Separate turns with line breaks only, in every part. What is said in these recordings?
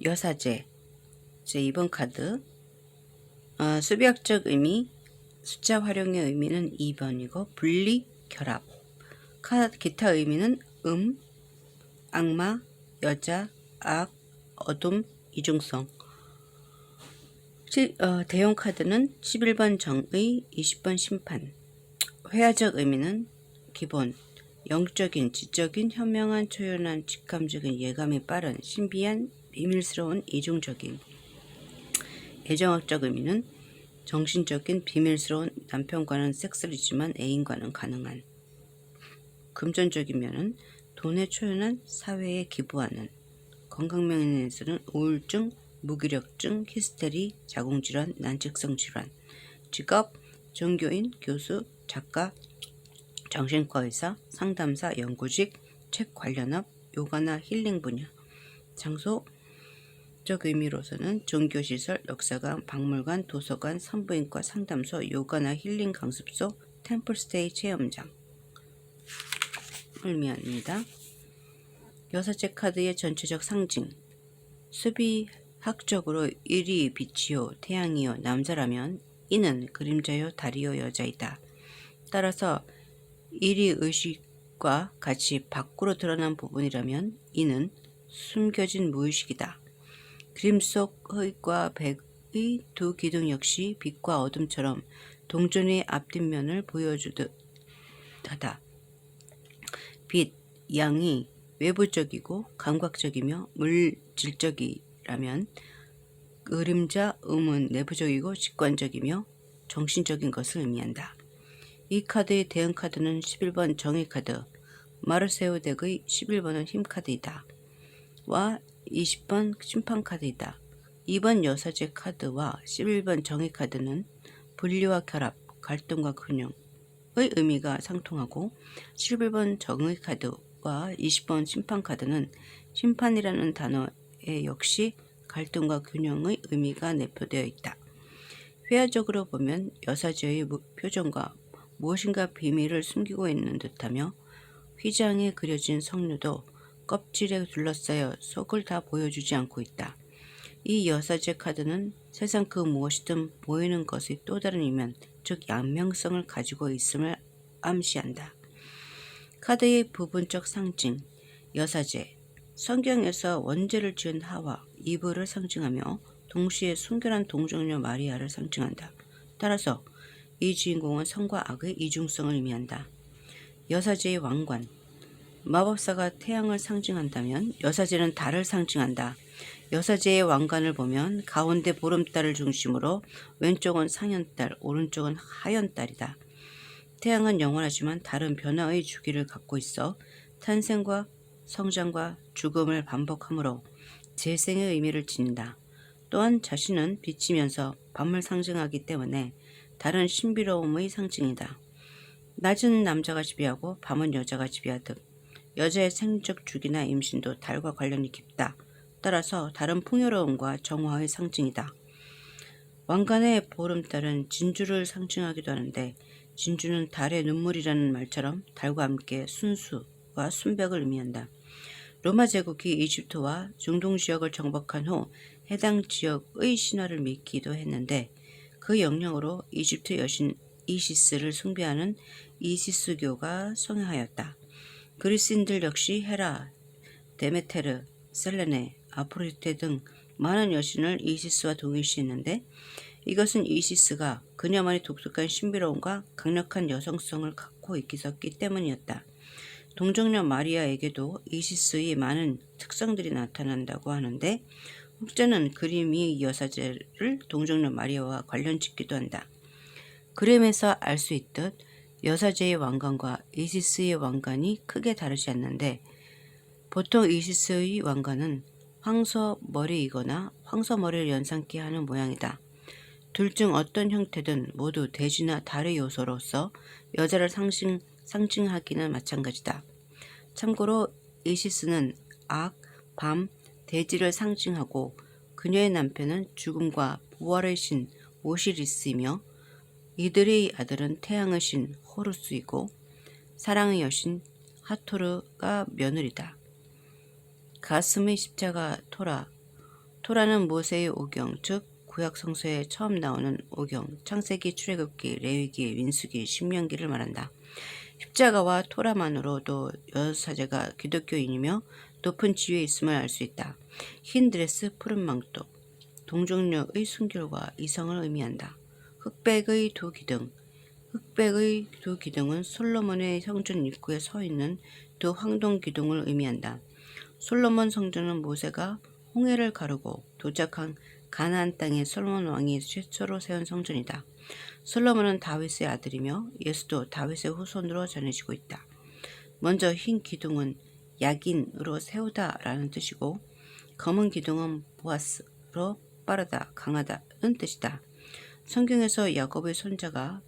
여사제 제2번 카드. 수비학적 의미, 숫자 활용의 의미는 2번이고 분리, 결합. 기타 의미는 악마, 여자, 악, 어둠, 이중성. 대용 카드는 11번 정의, 20번 심판. 회화적 의미는 기본, 영적인, 지적인, 현명한, 초연한, 직감적인, 예감이 빠른, 신비한, 비밀스러운, 이중적인. 애정학적 의미는 정신적인, 비밀스러운, 남편과는 섹스리지만 애인과는 가능한. 금전적인 면은 돈에 초연한, 사회에 기부하는. 건강면에서는 우울증, 무기력증, 히스테리, 자궁질환, 난치성 질환. 직업, 종교인, 교수, 작가, 정신과 의사, 상담사, 연구직, 책 관련업, 요가나 힐링 분야. 장소, 적 의미로서는 종교시설, 역사관, 박물관, 도서관, 산부인과, 상담소, 요가나 힐링 강습소, 템플스테이 체험장 의미합니다. 여사제 카드의 전체적 상징. 수비학적으로 일이 빛이요 태양이요 남자라면 이는 그림자요 달이요 여자이다. 따라서 일이 의식과 같이 밖으로 드러난 부분이라면 이는 숨겨진 무의식이다. 그림 속 흙과 백의 두 기둥 역시 빛과 어둠처럼 동전의 앞뒷면을 보여주듯 하다. 빛, 양이 외부적이고 감각적이며 물질적이라면 그림자, 음은 내부적이고 직관적이며 정신적인 것을 의미한다. 이 카드의 대응 카드는 11번 정의 카드, 마르세우 덱의 11번은 힘 카드이다. 와 20번 심판 카드이다. 2번 여사제 카드와 11번 정의 카드는 분리와 결합, 갈등과 균형의 의미가 상통하고 11번 정의 카드와 20번 심판 카드는 심판이라는 단어에 역시 갈등과 균형의 의미가 내포되어 있다. 회화적으로 보면 여사제의 표정과 무엇인가 비밀을 숨기고 있는 듯하며 휘장에 그려진 성류도 껍질에 둘러싸여 속을 다 보여주지 않고 있다. 이 여사제 카드는 세상 그 무엇이든 보이는 것의 또 다른 이면, 즉 양면성을 가지고 있음을 암시한다. 카드의 부분적 상징. 여사제, 성경에서 원죄를 지은 하와, 이브를 상징하며 동시에 순결한 동정녀 마리아를 상징한다. 따라서 이 주인공은 선과 악의 이중성을 의미한다. 여사제의 왕관. 마법사가 태양을 상징한다면 여사제는 달을 상징한다. 여사제의 왕관을 보면 가운데 보름달을 중심으로 왼쪽은 상현달, 오른쪽은 하현달이다. 태양은 영원하지만 달은 변화의 주기를 갖고 있어 탄생과 성장과 죽음을 반복하므로 재생의 의미를 지닌다. 또한 자신은 비치면서 밤을 상징하기 때문에 달은 신비로움의 상징이다. 낮은 남자가 지배하고 밤은 여자가 지배하듯 여자의 생적 주기나 임신도 달과 관련이 깊다. 따라서 달은 풍요로움과 정화의 상징이다. 왕관의 보름달은 진주를 상징하기도 하는데 진주는 달의 눈물이라는 말처럼 달과 함께 순수와 순백을 의미한다. 로마 제국이 이집트와 중동 지역을 정복한 후 해당 지역의 신화를 믿기도 했는데 그 영향으로 이집트 여신 이시스를 숭배하는 이시스교가 성행하였다. 그리스인들 역시 헤라, 데메테르, 셀레네, 아프로디테 등 많은 여신을 이시스와 동일시했는데 이것은 이시스가 그녀만의 독특한 신비로움과 강력한 여성성을 갖고 있었기 때문이었다. 동정녀 마리아에게도 이시스의 많은 특성들이 나타난다고 하는데 혹자는 그림이 여사제를 동정녀 마리아와 관련짓기도 한다. 그림에서 알 수 있듯 여사제의 왕관과 이시스의 왕관이 크게 다르지 않는데 보통 이시스의 왕관은 황소머리이거나 황소머리를 연상케 하는 모양이다. 둘 중 어떤 형태든 모두 대지나 달의 요소로서 여자를 상징하기는 마찬가지다. 참고로 이시스는 악, 밤, 대지를 상징하고 그녀의 남편은 죽음과 부활의 신 오시리스이며 이들의 아들은 태양의 신 호루스이고 사랑의 여신 하토르가 며느리다. 가슴의 십자가 토라, 토라는 모세의 오경, 즉 구약 성서에 처음 나오는 오경, 창세기, 출애굽기, 레위기, 민수기, 신명기를 말한다. 십자가와 토라만으로도 여사제가 기독교인이며 높은 지위에 있음을 알 수 있다. 흰 드레스, 푸른 망토, 동정녀의 순결과 이성을 의미한다. 흑백의 두 기둥은 솔로몬의 성전 입구에 서 있는 두 황동 기둥을 의미한다. 솔로몬 성전은 모세가 홍해를 가르고 도착한 가나안 땅에 솔로몬 왕이 최초로 세운 성전이다. 솔로몬은 다윗의 아들이며 예수도 다윗의 후손으로 전해지고 있다. 먼저 흰 기둥은 야긴으로 세우다라는 뜻이고 검은 기둥은 보아스로 빠르다, 강하다는 뜻이다. 성경에서 야곱의 손자가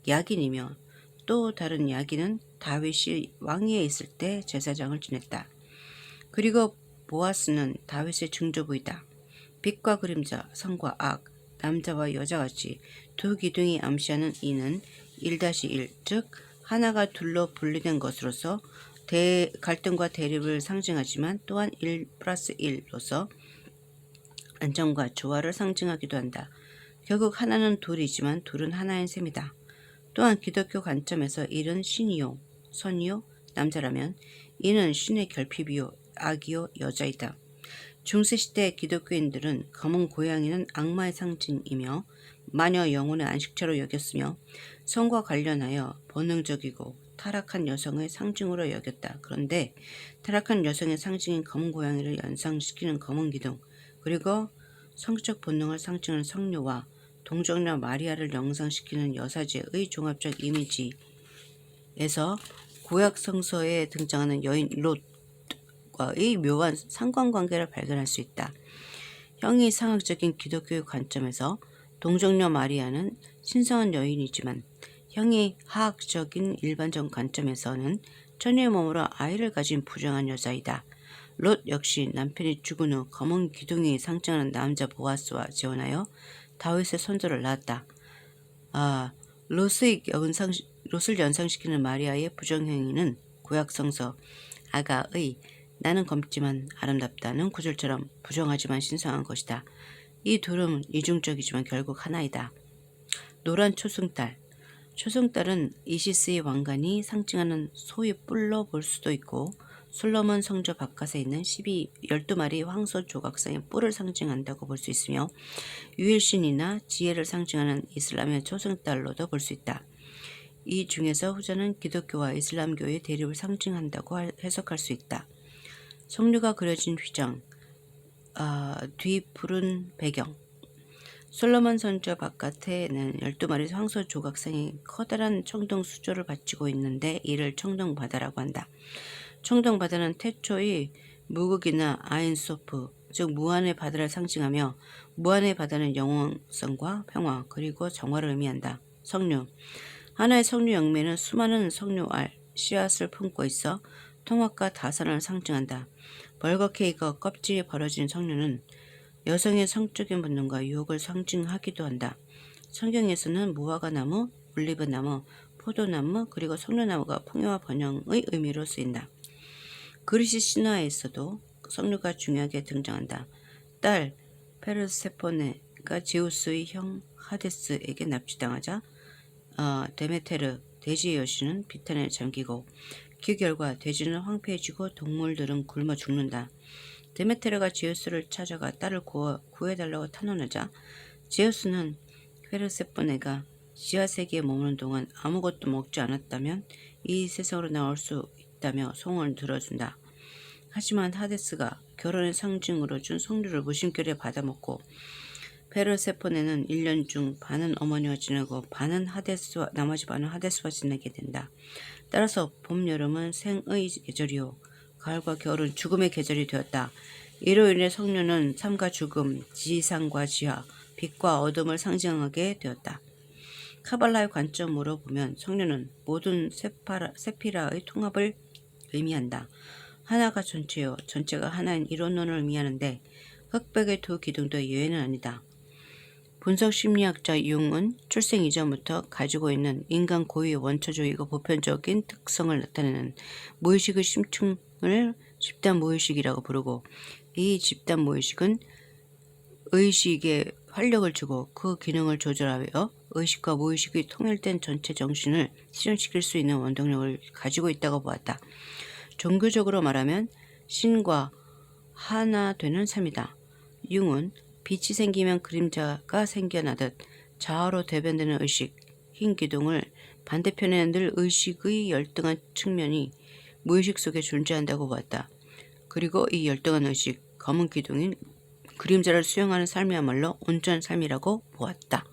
야긴이며 또 다른 야긴은 다윗이 왕위에 있을 때 제사장을 지냈다. 그리고 보아스는 다윗의 증조부이다. 빛과 그림자, 선과 악, 남자와 여자같이 두 기둥이 암시하는 이는 1-1, 즉 하나가 둘로 분리된 것으로서 갈등과 대립을 상징하지만 또한 1+1로서 안정과 조화를 상징하기도 한다. 결국 하나는 둘이지만 둘은 하나인 셈이다. 또한 기독교 관점에서 1은 신이요, 선이요, 남자라면 이는 신의 결핍이요, 악이요, 여자이다. 중세시대 기독교인들은 검은 고양이는 악마의 상징이며 마녀 영혼의 안식처로 여겼으며 성과 관련하여 본능적이고 타락한 여성의 상징으로 여겼다. 그런데 타락한 여성의 상징인 검은 고양이를 연상시키는 검은 기둥, 그리고 성적 본능을 상징하는 성녀와 동정녀 마리아를 연상시키는 여사제의 종합적 이미지에서 구약 성서에 등장하는 여인 롯과의 묘한 상관관계를 발견할 수 있다. 형이 상학적인 기독교의 관점에서 동정녀 마리아는 신성한 여인이지만 형이 하학적인 일반적 관점에서는 처녀의 몸으로 아이를 가진 부정한 여자이다. 롯 역시 남편이 죽은 후 검은 기둥이 상징하는 남자 보아스와 재혼하여 다윗의 손자를 낳았다. 롯을 연상시키는 마리아의 부정행위는 구약성서 아가의 나는 검지만 아름답다는 구절처럼 부정하지만 신성한 것이다. 이 둘은 이중적이지만 결국 하나이다. 노란 초승달. 초승달은 이시스의 왕관이 상징하는 소의 뿔로 볼 수도 있고 솔로몬 성저 바깥에 있는 12마리 황소 조각상의 뿔을 상징한다고 볼 수 있으며 유일신이나 지혜를 상징하는 이슬람의 초승달로도 볼 수 있다. 이 중에서 후자는 기독교와 이슬람교의 대립을 상징한다고 해석할 수 있다. 성류가 그려진 휘장, 뒤 푸른 배경. 솔로몬 성저 바깥에는 12마리 황소 조각상이 커다란 청동 수조를 바치고 있는데 이를 청동바다라고 한다. 청동바다는 태초의 무극이나 아인소프, 즉 무한의 바다를 상징하며 무한의 바다는 영원성과 평화 그리고 정화를 의미한다. 석류. 하나의 석류 영매는 수많은 석류알, 씨앗을 품고 있어 통합과 다산을 상징한다. 벌겋게 익어 껍질이 벌어진 석류는 여성의 성적인 본능과 유혹을 상징하기도 한다. 성경에서는 무화과나무, 올리브나무, 포도나무 그리고 석류나무가 풍요와 번영의 의미로 쓰인다. 그리스 신화에서도 석류가 중요하게 등장한다. 딸 페르세포네가 제우스의 형 하데스에게 납치당하자 데메테르 대지의 여신은 비탄에 잠기고 그 결과 대지는 황폐해지고 동물들은 굶어 죽는다. 데메테르가 제우스를 찾아가 딸을 구해달라고 탄원하자 제우스는 페르세포네가 지하세계에 머무는 동안 아무것도 먹지 않았다면 이 세상으로 나올 수 있다며 소원을 들어준다. 하지만 하데스가 결혼의 상징으로 준 석류를 무심결에 받아먹고 페르세포네는 1년 중 반은 어머니와 지내고 나머지 반은 하데스와 지내게 된다. 따라서 봄, 여름은 생의 계절이요 가을과 겨울은 죽음의 계절이 되었다. 이로 인해 석류는 삶과 죽음, 지상과 지하, 빛과 어둠을 상징하게 되었다. 카발라의 관점으로 보면 석류는 모든 세피라의 통합을 의미한다. 하나가 전체요, 전체가 하나인 이론론을 의미하는데 흑백의 두 기둥도 예외는 아니다. 분석심리학자 융은 출생 이전부터 가지고 있는 인간 고유의 원초적이고 보편적인 특성을 나타내는 무의식의 심층을 집단 무의식이라고 부르고 이 집단 무의식은 의식에 활력을 주고 그 기능을 조절하여 의식과 무의식이 통일된 전체 정신을 실현시킬 수 있는 원동력을 가지고 있다고 보았다. 종교적으로 말하면 신과 하나 되는 삶이다. 융은 빛이 생기면 그림자가 생겨나듯 자아로 대변되는 의식, 흰 기둥을 반대편에 늘 의식의 열등한 측면이 무의식 속에 존재한다고 보았다. 그리고 이 열등한 의식, 검은 기둥인 그림자를 수용하는 삶이야말로 온전한 삶이라고 보았다.